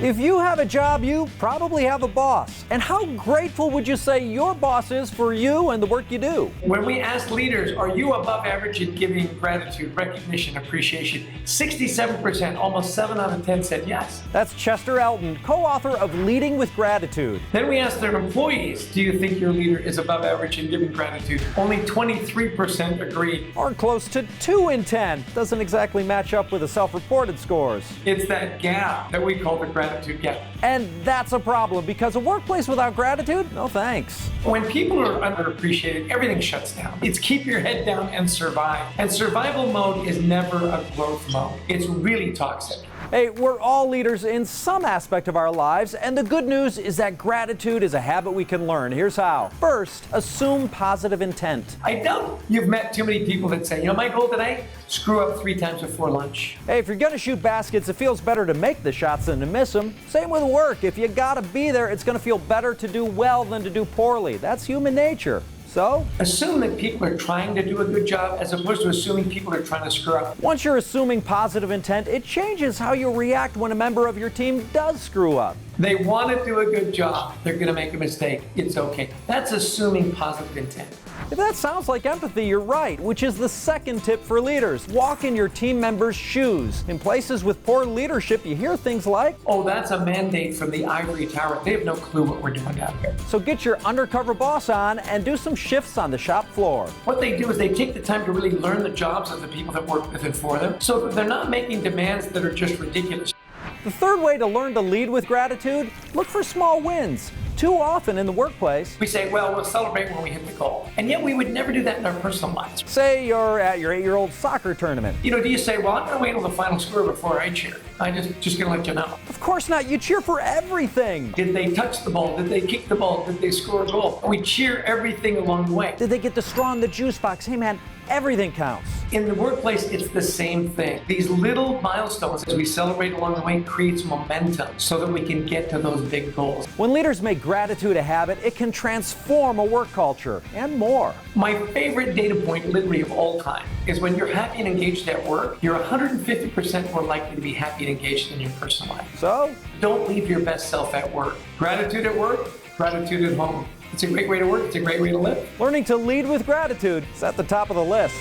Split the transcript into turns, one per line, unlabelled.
If you have a job, you probably have a boss. And how grateful would you say your boss is for you and the work you do?
When we asked leaders, are you above average in giving gratitude, recognition, appreciation? 67%, almost 7 out of 10 said yes.
That's Chester Elton, co-author of Leading with Gratitude.
Then we asked their employees, do you think your leader is above average in giving gratitude? Only 23% agreed.
Or close to 2 in 10. Doesn't exactly match up with the self-reported scores.
It's that gap that we call the gratitude gap.
And that's a problem, because a workplace without gratitude? No thanks.
When people are underappreciated, everything shuts down. It's keep your head down and survive. And survival mode is never a growth mode. It's really toxic.
Hey, we're all leaders in some aspect of our lives, and the good news is that gratitude is a habit we can learn. Here's how. First, assume positive intent.
I doubt you've met too many people that say, you know, my goal today, screw up 3 times before lunch.
Hey, if you're gonna shoot baskets, it feels better to make the shots than to miss them. Same with work. If you gotta be there, it's gonna feel better to do well than to do poorly. That's human nature. So,
assume that people are trying to do a good job as opposed to assuming people are trying to screw up.
Once you're assuming positive intent, it changes how you react when a member of your team does screw up.
They want to do a good job. They're going to make a mistake. It's okay. That's assuming positive intent.
If that sounds like empathy, you're right, which is the second tip for leaders. Walk in your team members' shoes. In places with poor leadership, you hear things like,
oh, that's a mandate from the ivory tower. They have no clue what we're doing down here.
So get your undercover boss on and do some shifts on the shop floor.
What they do is they take the time to really learn the jobs of the people that work with and for them, so that they're not making demands that are just ridiculous.
The third way to learn to lead with gratitude, look for small wins. Too often in the workplace,
we say, well, we'll celebrate when we hit the goal. And yet we would never do that in our personal lives.
Say you're at your 8-year-old soccer tournament.
You know, do you say, well, I'm going to wait until the final score before I cheer? I'm just going to let you know.
Of course not. You cheer for everything.
Did they touch the ball? Did they kick the ball? Did they score a goal? We cheer everything along the way.
Did they get the straw in the juice box? Hey, man, everything counts.
In the workplace, it's the same thing. These little milestones as we celebrate along the way creates momentum so that we can get to those big goals.
When leaders make gratitude a habit, it can transform a work culture and more.
My favorite data point literally of all time is when you're happy and engaged at work, you're 150% more likely to be happy and engaged in your personal life.
So,
don't leave your best self at work. Gratitude at work, gratitude at home. It's a great way to work. It's a great way to live.
Learning to lead with gratitude is at the top of the list.